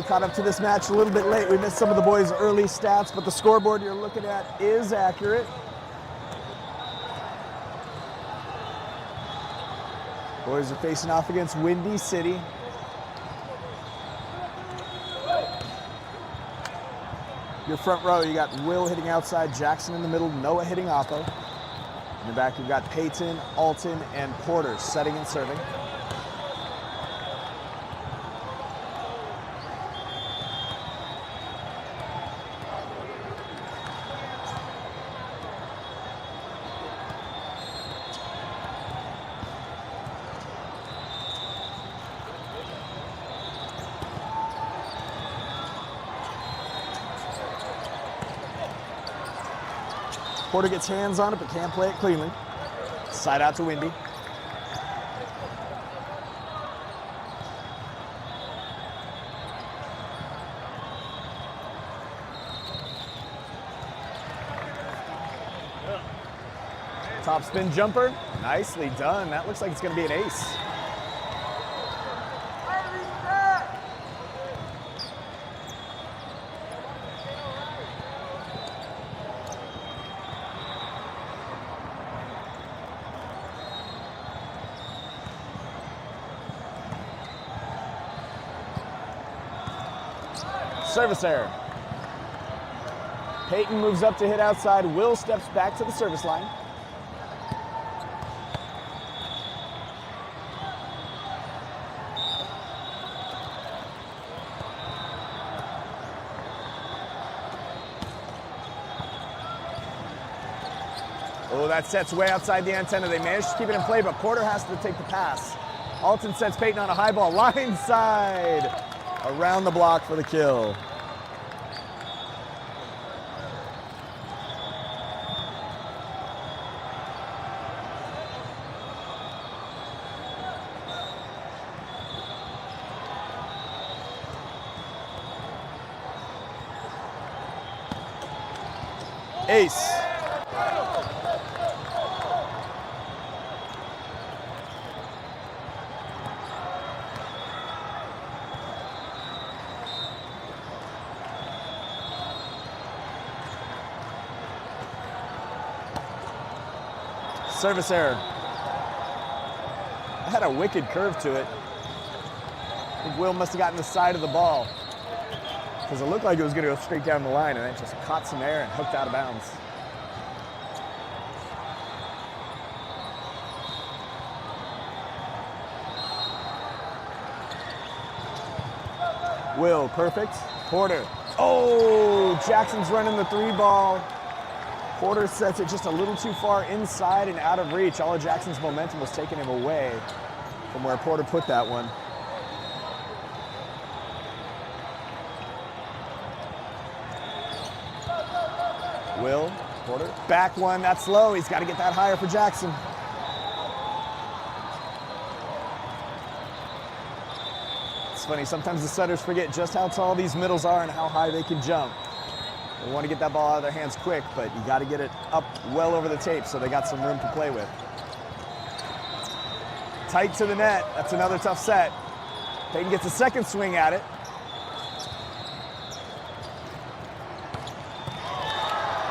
We caught up to this match a little bit late. We missed some of the boys' early stats, but the scoreboard you're looking at is accurate. Boys are facing off against Windy City. Your front row, you got Will hitting outside, Jackson in the middle, Noah hitting oppo. In the back, you've got Peyton, Alton, and Porter setting and serving. Porter gets hands on it, but can't play it cleanly. Side out to Windy. Top spin jumper, nicely done. That looks like it's gonna be an ace. Service error. Peyton moves up to hit outside. Will steps back to the service line. Oh, that set's way outside the antenna. They managed to keep it in play, but Porter has to take the pass. Alton sets Peyton on a high ball. Line side. Around the block for the kill. Ace. Service error. It had a wicked curve to it. I think Will must have gotten the side of the ball because it looked like it was going to go straight down the line, and it just caught some air and hooked out of bounds. Will, perfect. Porter. Oh, Jackson's running the three ball. Porter sets it just a little too far inside and out of reach. All of Jackson's momentum was taking him away from where Porter put that one. Will, Porter, back one, that's low. He's got to get that higher for Jackson. It's funny, sometimes the setters forget just how tall these middles are and how high they can jump. They want to get that ball out of their hands quick, but you got to get it up well over the tape so they got some room to play with. Tight to the net, that's another tough set. Peyton gets a second swing at it.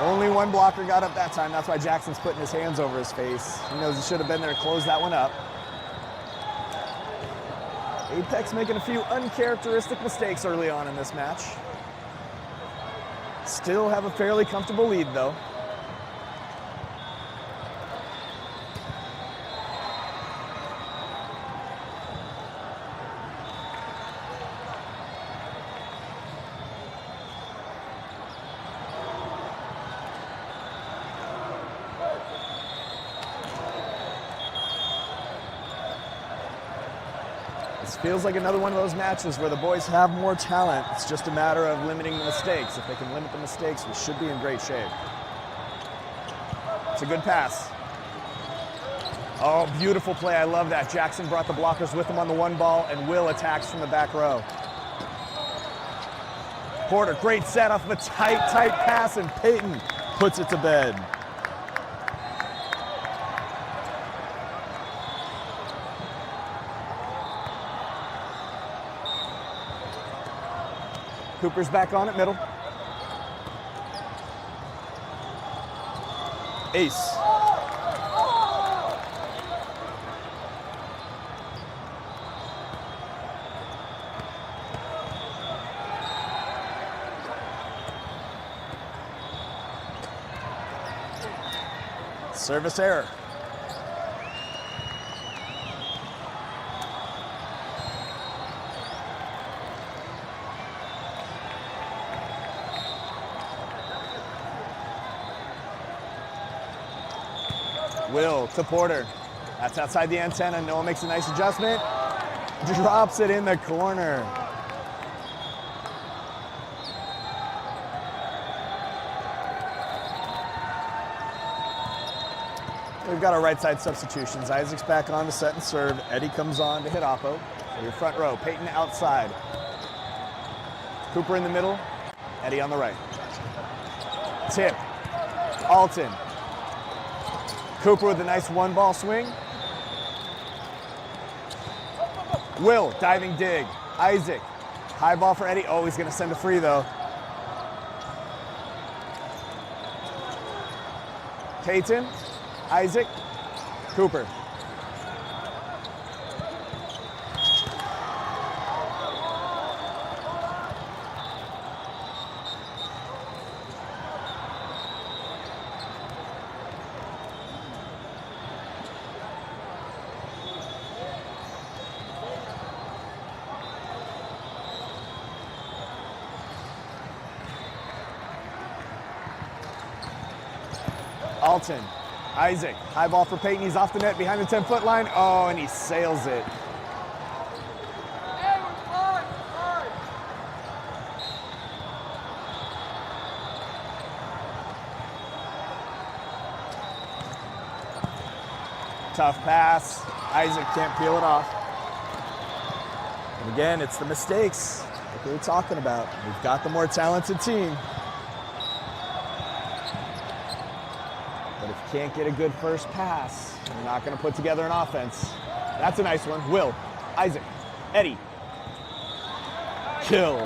Only one blocker got up that time. That's why Jackson's putting his hands over his face. He knows he should have been there to close that one up. Apex making a few uncharacteristic mistakes early on in this match. Still have a fairly comfortable lead, though. This feels like another one of those matches where the boys have more talent. It's just a matter of limiting the mistakes. If they can limit the mistakes, we should be in great shape. It's a good pass. Oh, beautiful play. I love that. Jackson brought the blockers with him on the one ball, and Will attacks from the back row. Porter, great set off of a tight pass, and Peyton puts it to bed. Cooper's back on at middle. Ace. Service error. Will to Porter. That's outside the antenna. Noah makes a nice adjustment. Drops it in the corner. We've got our right side substitutions. Isaac's back on to set and serve. Eddie comes on to hit Oppo. So your front row. Peyton outside. Cooper in the middle. Eddie on the right. Tip. Alton. Cooper with a nice one ball swing. Will, diving dig. Isaac. High ball for Eddie. Oh, he's going to send a free though. Peyton. Isaac, Cooper. Alton. Isaac, high ball for Peyton. He's off the net behind the 10-foot line. Oh, and he sails it. Tough pass. Isaac can't peel it off. And again, it's the mistakes like we were talking about. We've got the more talented team. But if you can't get a good first pass, you're not going to put together an offense. That's a nice one. Will, Isaac, Eddie. Kill.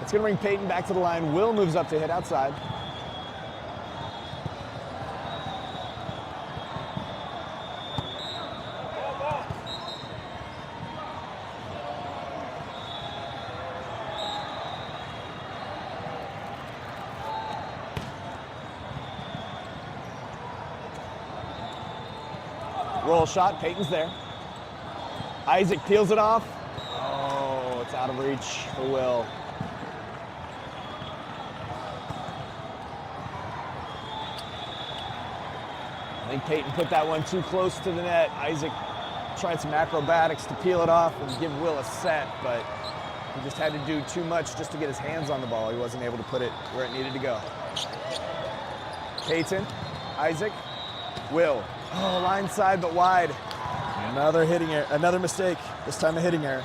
It's going to bring Peyton back to the line. Will moves up to hit outside. Roll shot, Peyton's there. Isaac peels it off. Oh, it's out of reach for Will. I think Peyton put that one too close to the net. Isaac tried some acrobatics to peel it off and give Will a set, but he just had to do too much just to get his hands on the ball. He wasn't able to put it where it needed to go. Peyton, Isaac, Will. Oh, line side, but wide. Another hitting error, another mistake. This time a hitting error.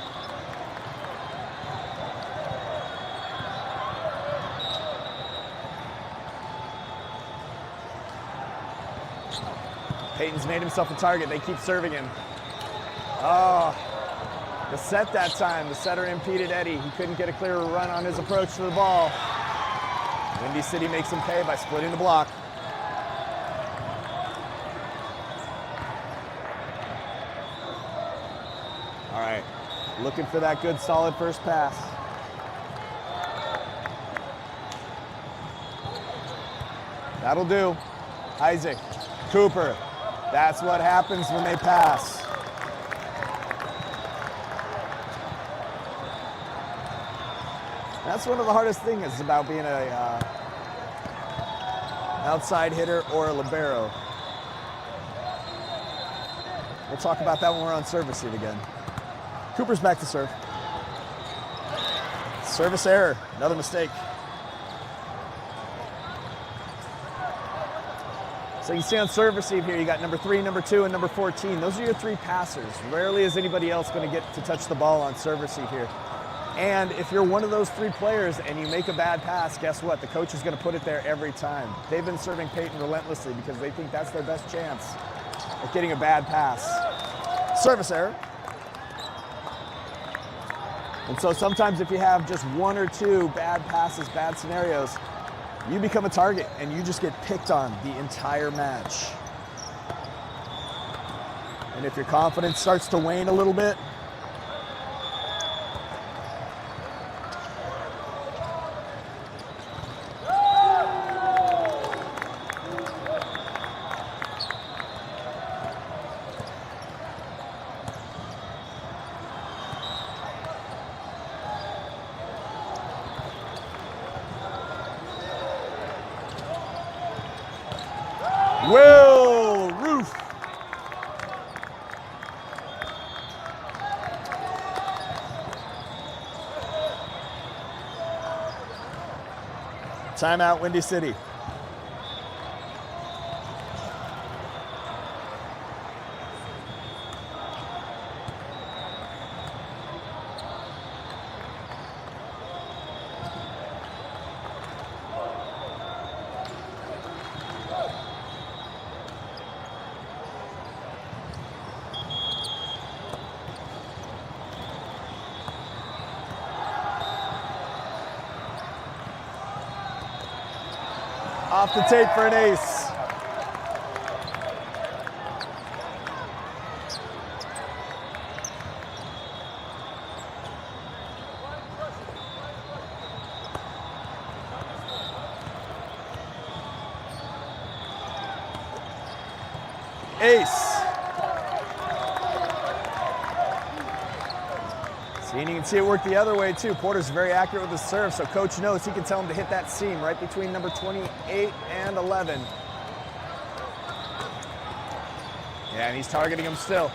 Peyton's made himself a target. They keep serving him. Oh, the set that time. The setter impeded Eddie. He couldn't get a clear run on his approach to the ball. Windy City makes him pay by splitting the block. All right, looking for that good, solid first pass. That'll do. Isaac, Cooper. That's what happens when they pass. That's one of the hardest things about being a outside hitter or a libero. We'll talk about that when we're on service heat again. Cooper's back to serve. Service error, another mistake. So you see on service heat here, you got number 3, number 2, and number 14. Those are your 3 passers. Rarely is anybody else going to get to touch the ball on service heat here. And if you're one of those 3 players and you make a bad pass, guess what? The coach is going to put it there every time. They've been serving Peyton relentlessly because they think that's their best chance at getting a bad pass. Service error. And so sometimes if you have just one or two bad passes, bad scenarios, you become a target and you just get picked on the entire match. And if your confidence starts to wane a little bit, Will Roof. Timeout, Windy City. Off the tape for an ace. Ace. See, and you can see it work the other way too. Porter's very accurate with his serve, so coach knows he can tell him to hit that seam right between number 28 and 11. Yeah, and he's targeting him still.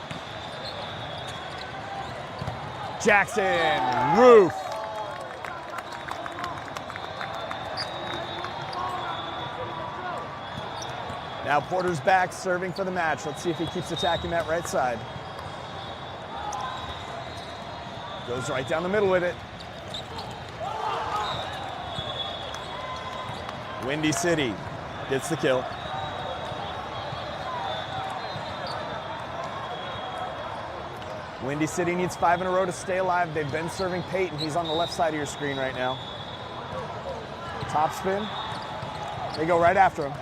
Jackson, Roof. Now Porter's back, serving for the match. Let's see if he keeps attacking that right side. Goes right down the middle with it. Windy City gets the kill. Windy City needs 5 in a row to stay alive. They've been serving Peyton. He's on the left side of your screen right now. Top spin. They go right after him.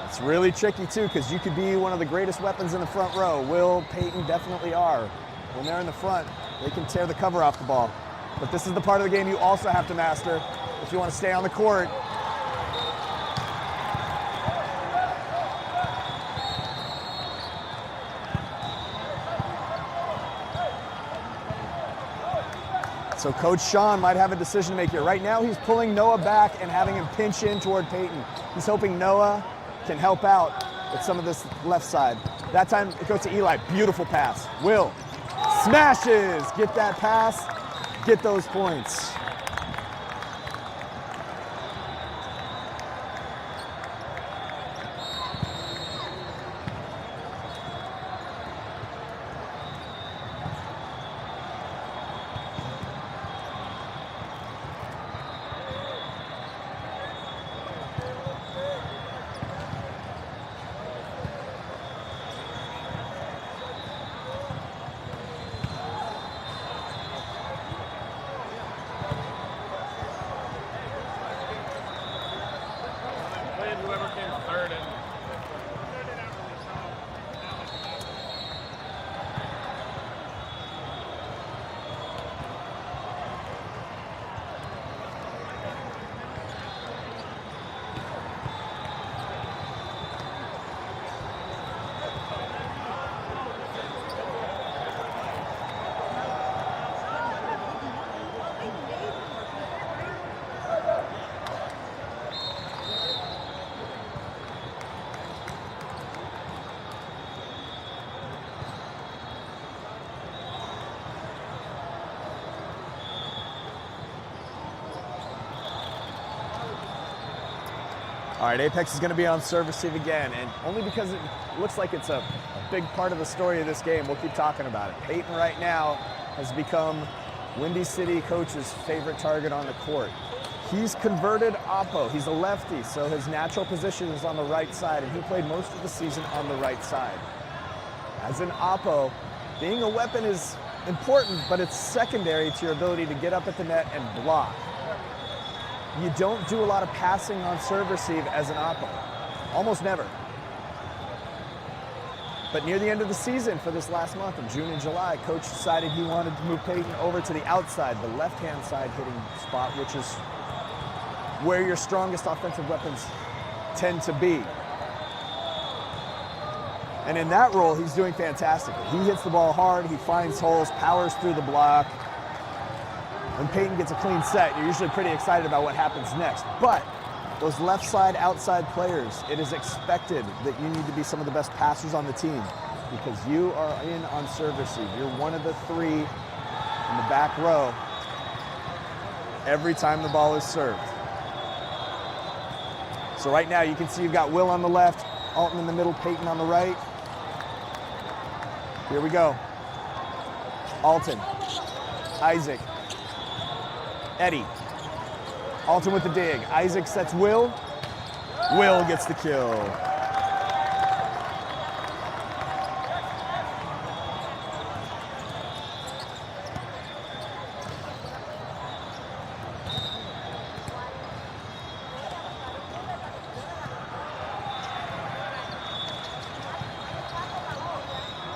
It's really tricky too, because you could be one of the greatest weapons in the front row. Will, Peyton definitely are. When they're in the front, they can tear the cover off the ball. But this is the part of the game you also have to master if you want to stay on the court. So Coach Sean might have a decision to make here. Right now, he's pulling Noah back and having him pinch in toward Peyton. He's hoping Noah can help out with some of this left side. That time it goes to Eli. Beautiful pass. Will smashes. Get that pass. Get those points. All right, Apex is going to be on serve receive again, and only because it looks like it's a big part of the story of this game, we'll keep talking about it. Peyton right now has become Windy City coach's favorite target on the court. He's converted oppo. He's a lefty, so his natural position is on the right side, and he played most of the season on the right side. As an oppo, being a weapon is important, but it's secondary to your ability to get up at the net and block. You don't do a lot of passing on serve receive as an oppo. Almost never. But near the end of the season, for this last month of June and July, coach decided he wanted to move Peyton over to the outside, the left-hand side hitting spot, which is where your strongest offensive weapons tend to be. And in that role, he's doing fantastically. He hits the ball hard, he finds holes, powers through the block. When Peyton gets a clean set, you're usually pretty excited about what happens next. But those left side, outside players, it is expected that you need to be some of the best passers on the team because you are in on serve receive. You're one of the three in the back row every time the ball is served. So right now you can see you've got Will on the left, Alton in the middle, Peyton on the right. Here we go. Alton, Isaac, Eddie. Alton with the dig. Isaac sets Will. Will gets the kill.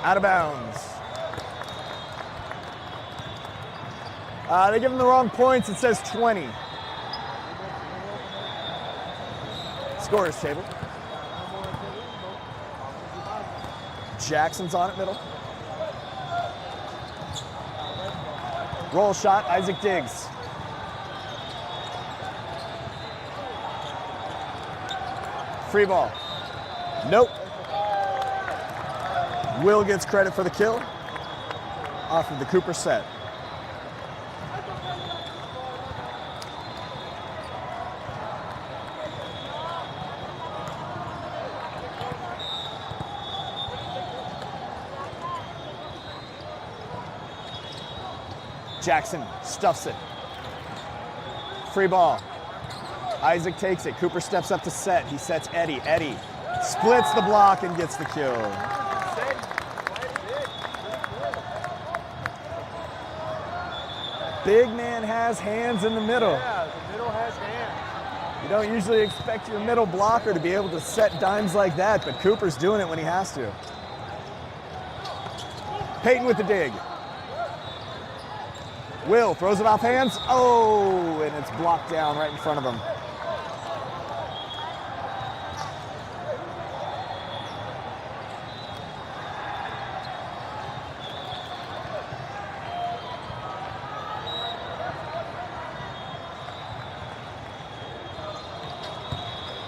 Out of bounds. They give him the wrong points. It says 20. Scorer's table. Jackson's on it, middle. Roll shot, Isaac Diggs. Free ball. Nope. Will gets credit for the kill off of the Cooper set. Jackson stuffs it. Free ball. Isaac takes it. Cooper steps up to set. He sets Eddie. Eddie splits the block and gets the kill. Big man has hands in the middle. Yeah, the middle has hands. You don't usually expect your middle blocker to be able to set dimes like that, but Cooper's doing it when he has to. Peyton with the dig. Will throws it off hands. Oh, and it's blocked down right in front of him.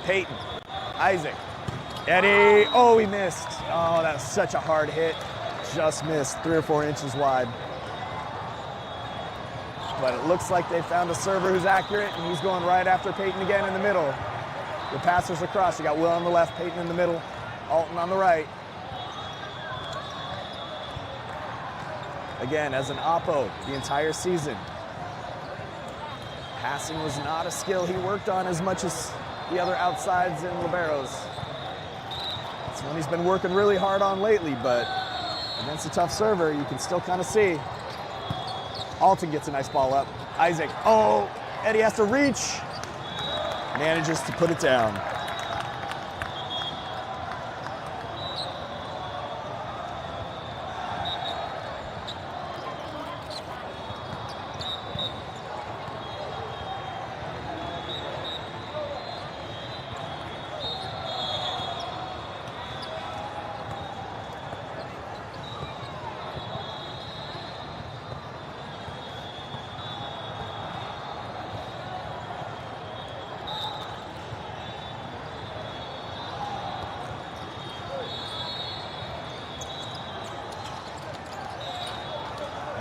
Peyton, Isaac, Eddie. Oh, he missed. Oh, that's such a hard hit. Just missed 3 or 4 inches wide. But it looks like they found a server who's accurate, and he's going right after Peyton again in the middle. The passers across. You got Will on the left, Peyton in the middle, Alton on the right. Again, as an oppo the entire season, passing was not a skill he worked on as much as the other outsides and liberos. It's one he's been working really hard on lately, but against a tough server, you can still kind of see. Alton gets a nice ball up. Isaac, oh, Eddie has to reach. Manages to put it down.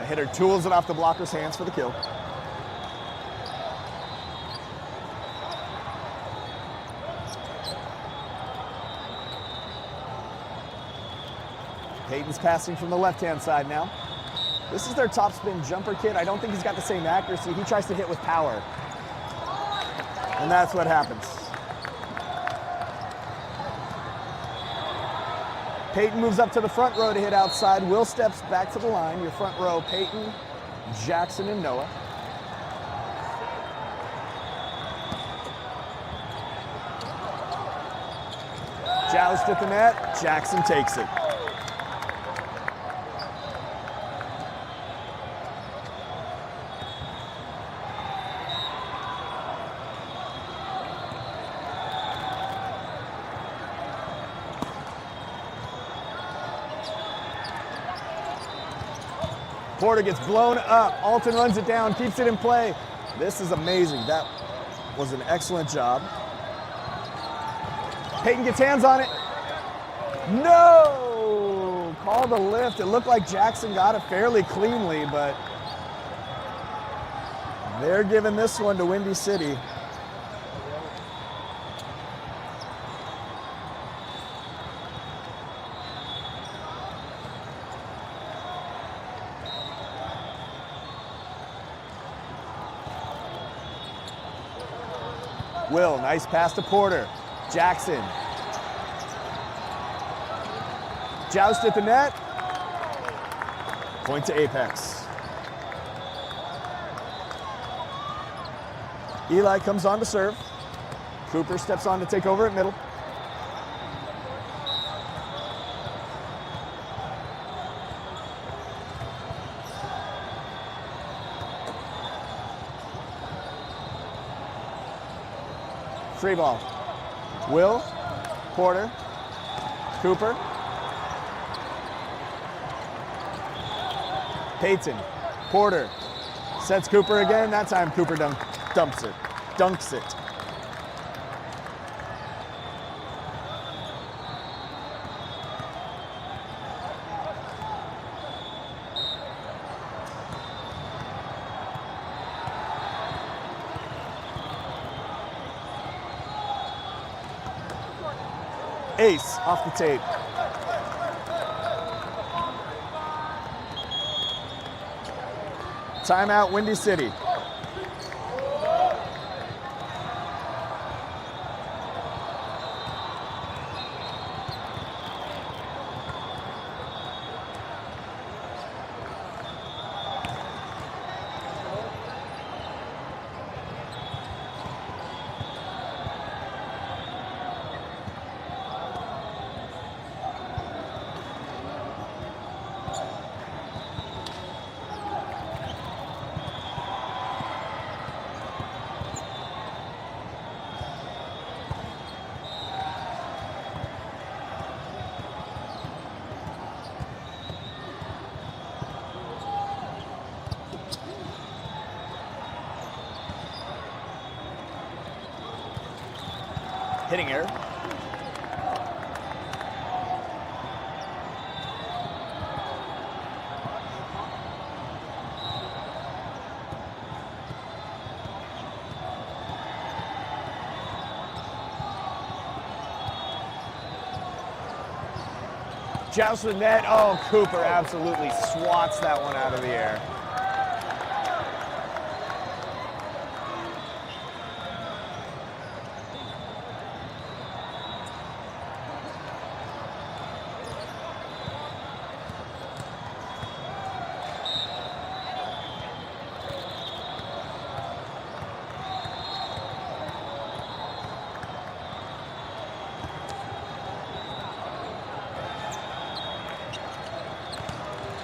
Hitter tools it off the blocker's hands for the kill. Peyton's passing from the left-hand side now. This is their top spin jumper kid. I don't think he's got the same accuracy. He tries to hit with power. And that's what happens. Peyton moves up to the front row to hit outside. Will steps back to the line. Your front row, Peyton, Jackson, and Noah. Joust at the net. Jackson takes it. Porter gets blown up. Alton runs it down, keeps it in play. This is amazing. That was an excellent job. Peyton gets hands on it. No! Call the lift. It looked like Jackson got it fairly cleanly, but they're giving this one to Windy City. Will, nice pass to Porter. Jackson. Joust at the net. Point to Apex. Eli comes on to serve. Cooper steps on to take over at middle. Free ball. Will, Porter, Cooper, Peyton, Porter, sets Cooper again. That time Cooper dunks it. Ace off the tape. Timeout, Windy City. Hitting error. Joust to the net. Oh, Cooper absolutely swats that one out of the air.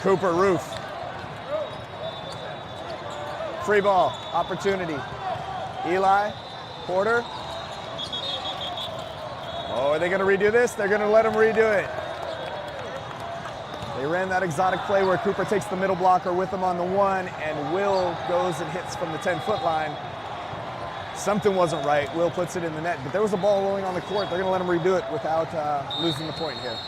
Cooper, roof. Free ball, opportunity. Eli, Porter. Oh, are they gonna redo this? They're gonna let him redo it. They ran that exotic play where Cooper takes the middle blocker with him on the one, and Will goes and hits from the 10-foot line. Something wasn't right. Will puts it in the net, but there was a ball rolling on the court. They're gonna let him redo it without losing the point here.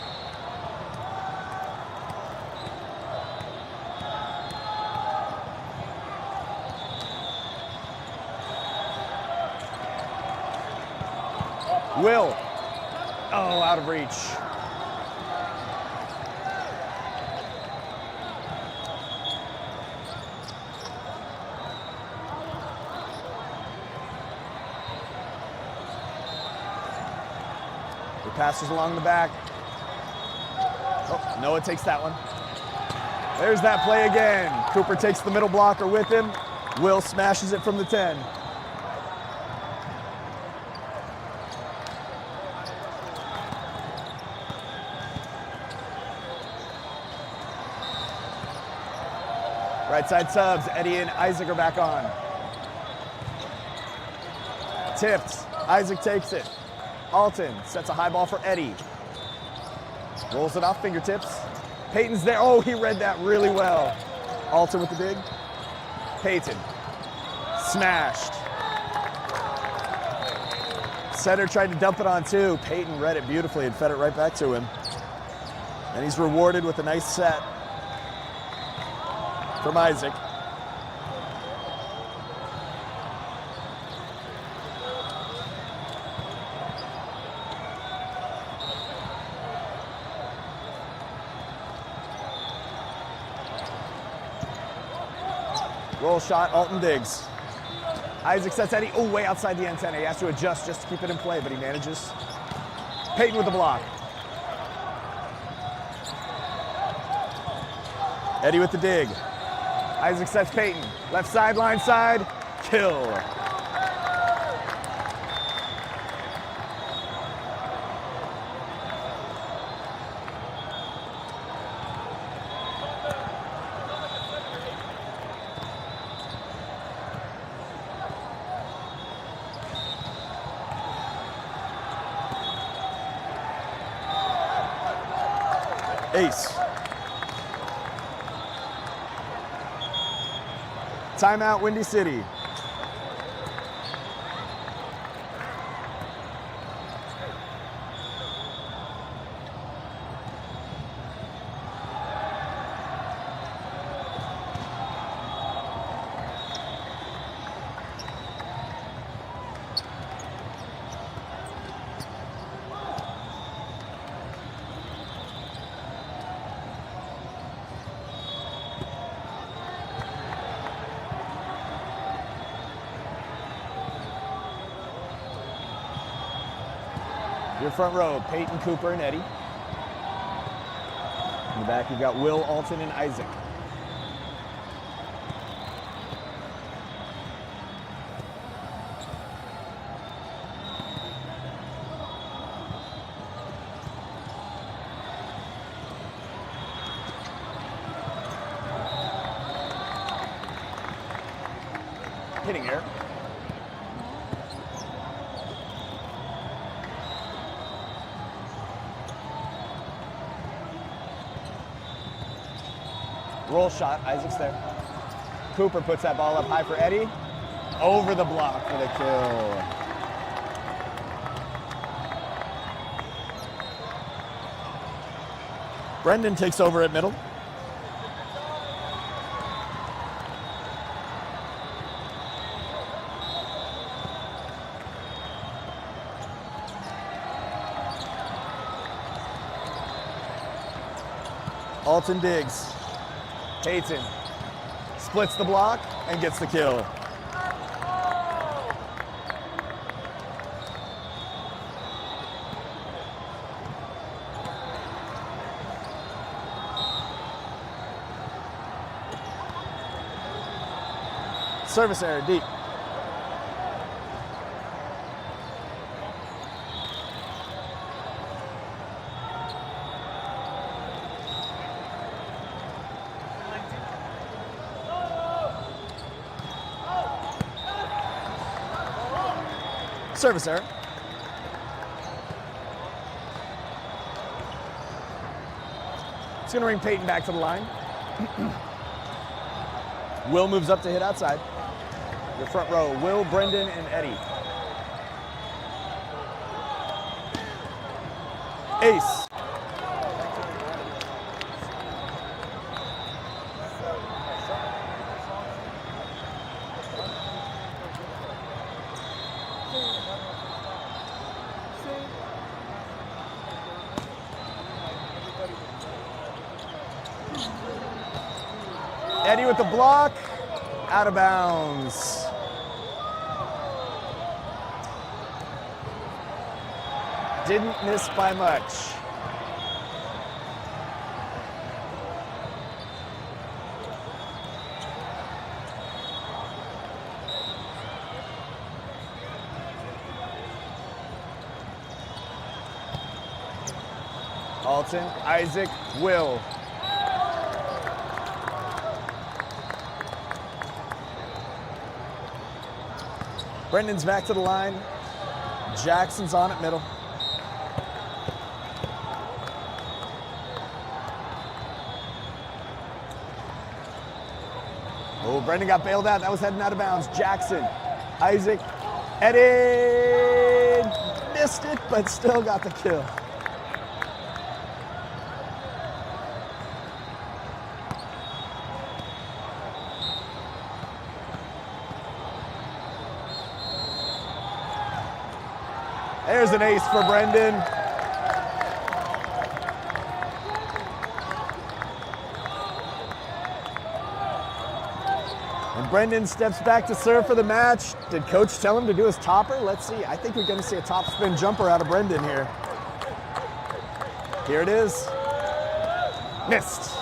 Will. Oh, out of reach. passes along the back. Oh, Noah takes that one. There's that play again. Cooper takes the middle blocker with him. Will smashes it from the 10. Right side subs, Eddie and Isaac are back on. Tipped, Isaac takes it. Alton sets a high ball for Eddie. Rolls it off fingertips. Peyton's there, oh, he read that really well. Alton with the dig. Peyton, smashed. Setter tried to dump it on two. Peyton read it beautifully and fed it right back to him. And he's rewarded with a nice set from Isaac. Roll shot, Alton digs. Isaac sets Eddie, oh, way outside the antenna. He has to adjust just to keep it in play, but he manages. Peyton with the block. Eddie with the dig. Isaac sets Peyton. Left sideline side, kill. Ace. Timeout, Windy City. Your front row, Peyton, Cooper, and Eddie. In the back, you've got Will, Alton, and Isaac. Hitting here. Roll shot, Isaac's there. Cooper puts that ball up high for Eddie. Over the block for the kill. Brendan takes over at middle. Alton digs. Peyton splits the block and gets the kill. Service error, deep. Service error. It's going to bring Peyton back to the line. Will moves up to hit outside. Your front row, Will, Brendan, and Eddie. Ace. Eddie with the block, out of bounds. didn't miss by much. Alton, Isaac, Will. Brendan's back to the line. Jackson's on at middle. Oh, Brendan got bailed out. That was heading out of bounds. Jackson, Isaac, headed, missed it, but still got the kill. There's an ace for Brendan. And Brendan steps back to serve for the match. Did coach tell him to do his topper? Let's see. I think we're going to see a top spin jumper out of Brendan here. Here it is. Missed.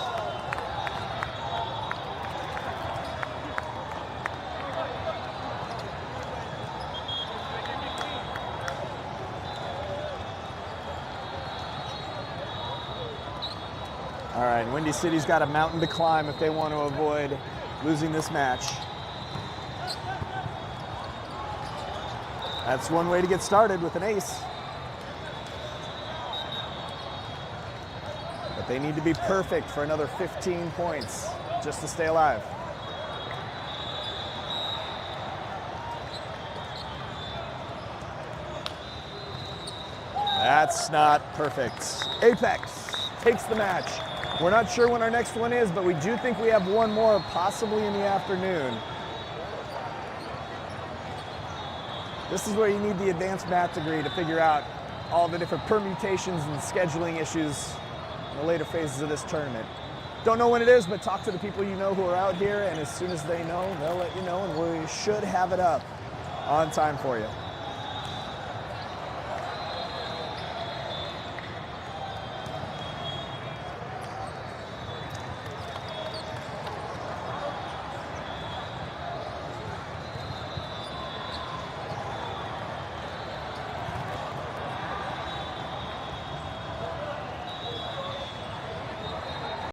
All right, Windy City's got a mountain to climb if they want to avoid losing this match. That's one way to get started, with an ace. But they need to be perfect for another 15 points just to stay alive. That's not perfect. Apex takes the match. We're not sure when our next one is, but we do think we have one more, possibly in the afternoon. This is where you need the advanced math degree to figure out all the different permutations and scheduling issues in the later phases of this tournament. Don't know when it is, but talk to the people you know who are out here, and as soon as they know, they'll let you know, and we should have it up on time for you.